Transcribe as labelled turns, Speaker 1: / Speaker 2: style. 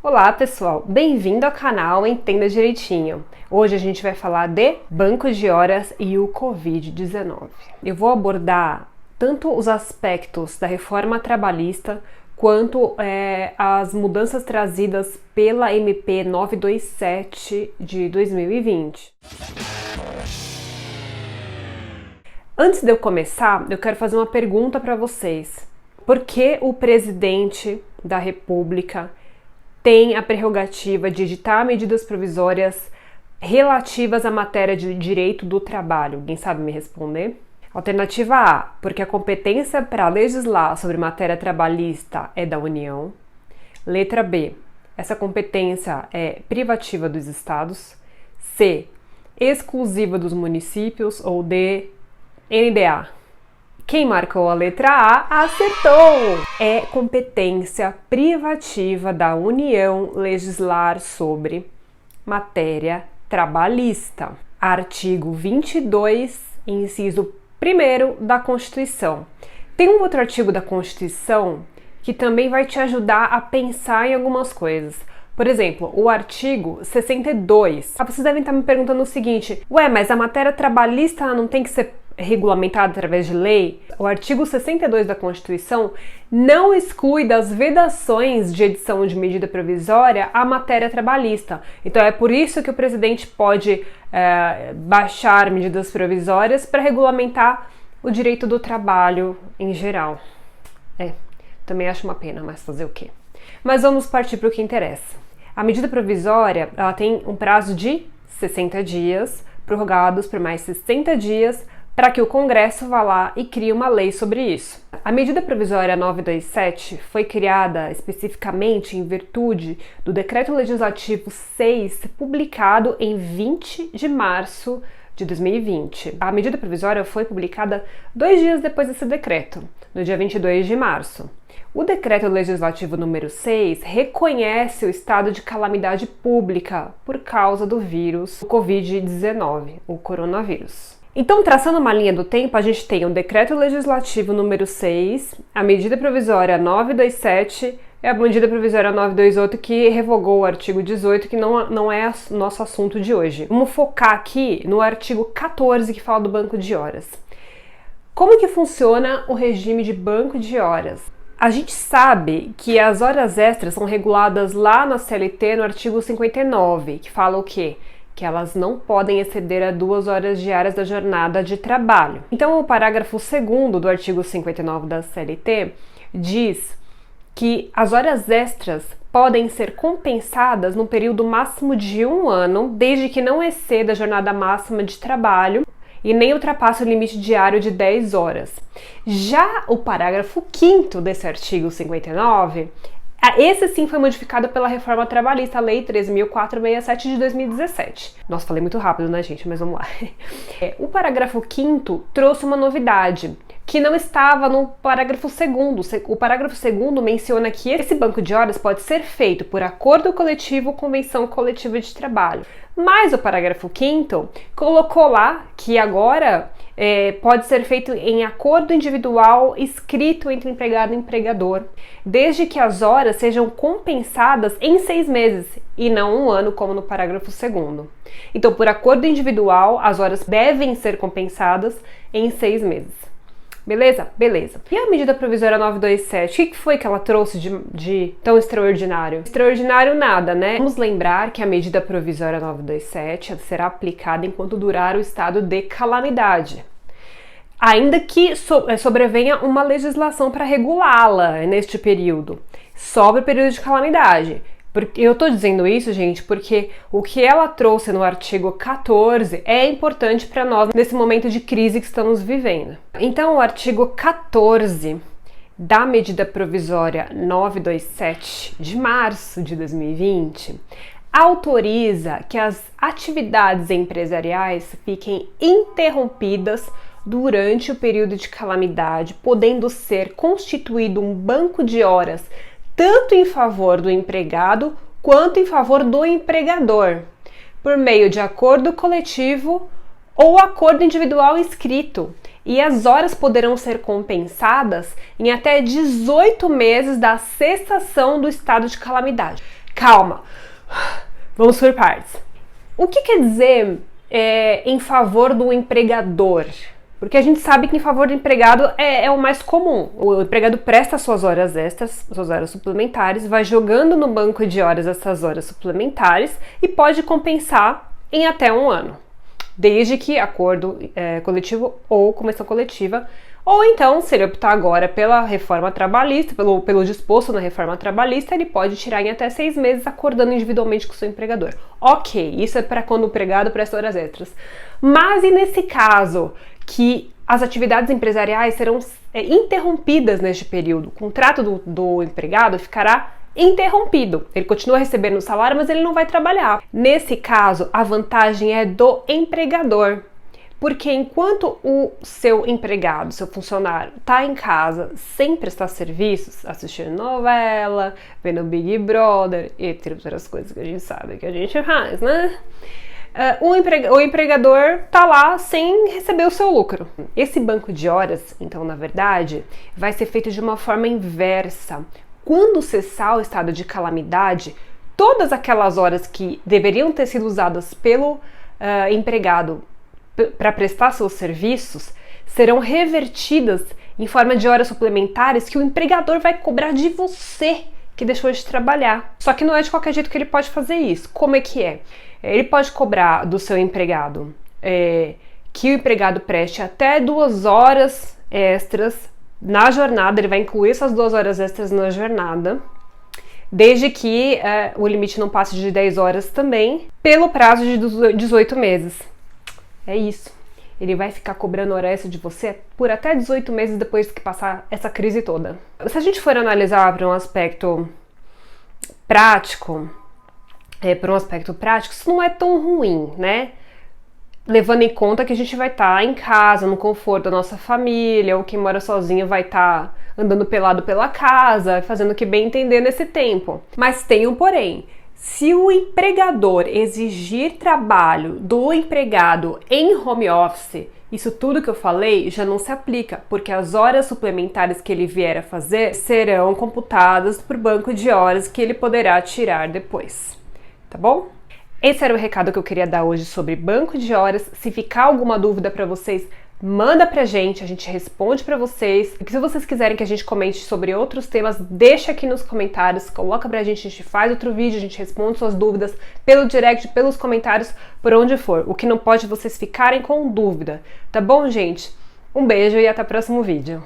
Speaker 1: Olá pessoal, bem-vindo ao canal Entenda Direitinho. Hoje a gente vai falar de banco de horas e o Covid-19. Eu vou abordar tanto os aspectos da reforma trabalhista quanto as mudanças trazidas pela MP 927 de 2020. Antes de eu começar, eu quero fazer uma pergunta para vocês. Por que o presidente da República tem a prerrogativa de editar medidas provisórias relativas à matéria de direito do trabalho? Alguém sabe me responder? Alternativa A, porque a competência para legislar sobre matéria trabalhista é da União. Letra B, essa competência é privativa dos estados. C, exclusiva dos municípios. Ou D, NDA. Quem marcou a letra A acertou! É competência privativa da União legislar sobre matéria trabalhista. Artigo 22, inciso 1º da Constituição. Tem um outro artigo da Constituição que também vai te ajudar a pensar em algumas coisas. Por exemplo, o artigo 62. Vocês devem estar me perguntando o seguinte: ué, mas a matéria trabalhista não tem que ser regulamentada através de lei? O artigo 62 da Constituição não exclui das vedações de edição de medida provisória a matéria trabalhista. Então é por isso que o presidente pode baixar medidas provisórias para regulamentar o direito do trabalho em geral. Também acho uma pena, mas fazer o quê? Mas vamos partir para o que interessa. A medida provisória, ela tem um prazo de 60 dias, prorrogados por mais 60 dias, para que o Congresso vá lá e crie uma lei sobre isso. A medida provisória 927 foi criada especificamente em virtude do Decreto Legislativo 6, publicado em 20 de março de 2020. A medida provisória foi publicada 2 dias depois desse decreto, no dia 22 de março. O Decreto Legislativo número 6 reconhece o estado de calamidade pública por causa do vírus Covid-19, o coronavírus. Então, traçando uma linha do tempo, a gente tem o Decreto Legislativo número 6, a medida provisória 927 e a medida provisória 928 que revogou o artigo 18, que não é nosso assunto de hoje. Vamos focar aqui no artigo 14, que fala do banco de horas. Como que funciona o regime de banco de horas? A gente sabe que as horas extras são reguladas lá na CLT no artigo 59, que fala o quê? Que elas não podem exceder a 2 horas diárias da jornada de trabalho. Então, o parágrafo 2º do artigo 59 da CLT diz que as horas extras podem ser compensadas no período máximo de 1 ano, desde que não exceda a jornada máxima de trabalho e nem ultrapasse o limite diário de 10 horas. Já o parágrafo 5º desse artigo 59, esse sim foi modificado pela reforma trabalhista, a Lei 13.467 de 2017. Nossa, falei muito rápido, né, gente? Mas vamos lá. O parágrafo 5º trouxe uma novidade, que não estava no parágrafo 2º. O parágrafo 2º menciona que esse banco de horas pode ser feito por acordo coletivo ou convenção coletiva de trabalho. Mas o parágrafo 5º colocou lá que agora pode ser feito em acordo individual escrito entre empregado e empregador, desde que as horas sejam compensadas em 6 meses e não 1 ano, como no parágrafo 2º. Então, por acordo individual, as horas devem ser compensadas em 6 meses. Beleza? Beleza. E a medida provisória 927, o que foi que ela trouxe de tão extraordinário? Extraordinário nada, né? Vamos lembrar que a medida provisória 927 será aplicada enquanto durar o estado de calamidade, ainda que sobrevenha uma legislação para regulá-la neste período, sobre o período de calamidade. Eu tô dizendo isso, gente, porque o que ela trouxe no artigo 14 é importante para nós nesse momento de crise que estamos vivendo. Então, o artigo 14 da medida provisória 927 de março de 2020 autoriza que as atividades empresariais fiquem interrompidas durante o período de calamidade, podendo ser constituído um banco de horas tanto em favor do empregado quanto em favor do empregador, por meio de acordo coletivo ou acordo individual escrito, e as horas poderão ser compensadas em até 18 meses da cessação do estado de calamidade. Calma, vamos por partes. O que quer dizer em favor do empregador? Porque a gente sabe que em favor do empregado é o mais comum. O empregado presta suas horas extras, suas horas suplementares, vai jogando no banco de horas essas horas suplementares e pode compensar em até 1 ano. Desde que acordo coletivo ou convenção coletiva, ou então, se ele optar agora pela reforma trabalhista, pelo disposto na reforma trabalhista, ele pode tirar em até 6 meses acordando individualmente com o seu empregador. Ok, isso é para quando o empregado presta horas extras. Mas e nesse caso que as atividades empresariais serão interrompidas neste período? O contrato do empregado ficará interrompido. Ele continua recebendo o salário, mas ele não vai trabalhar. Nesse caso, a vantagem é do empregador. Porque enquanto o seu empregado, seu funcionário, está em casa sem prestar serviços, assistindo novela, vendo Big Brother, entre outras coisas que a gente sabe que a gente faz, né? O empregador está lá sem receber o seu lucro. Esse banco de horas, então, na verdade, vai ser feito de uma forma inversa. Quando cessar o estado de calamidade, todas aquelas horas que deveriam ter sido usadas pelo empregado para prestar seus serviços serão revertidas em forma de horas suplementares que o empregador vai cobrar de você que deixou de trabalhar. Só que não é de qualquer jeito que ele pode fazer isso. Como é que é? Ele pode cobrar do seu empregado que o empregado preste até 2 horas extras na jornada, ele vai incluir essas 2 horas extras na jornada, desde que o limite não passe de 10 horas também, pelo prazo de 18 meses. É isso. Ele vai ficar cobrando hora extra de você por até 18 meses depois que passar essa crise toda. Se a gente for analisar para um aspecto prático, isso não é tão ruim, né? Levando em conta que a gente vai estar em casa, no conforto da nossa família, ou quem mora sozinho vai estar andando pelado pela casa, fazendo o que bem entender nesse tempo. Mas tem um porém. Se o empregador exigir trabalho do empregado em home office, isso tudo que eu falei já não se aplica, porque as horas suplementares que ele vier a fazer serão computadas por banco de horas que ele poderá tirar depois, tá bom? Esse era o recado que eu queria dar hoje sobre banco de horas. Se ficar alguma dúvida para vocês, manda pra gente, a gente responde pra vocês. E se vocês quiserem que a gente comente sobre outros temas, deixa aqui nos comentários, coloca pra gente, a gente faz outro vídeo, a gente responde suas dúvidas pelo direct, pelos comentários, por onde for. O que não pode é vocês ficarem com dúvida, tá bom, gente? Um beijo e até o próximo vídeo.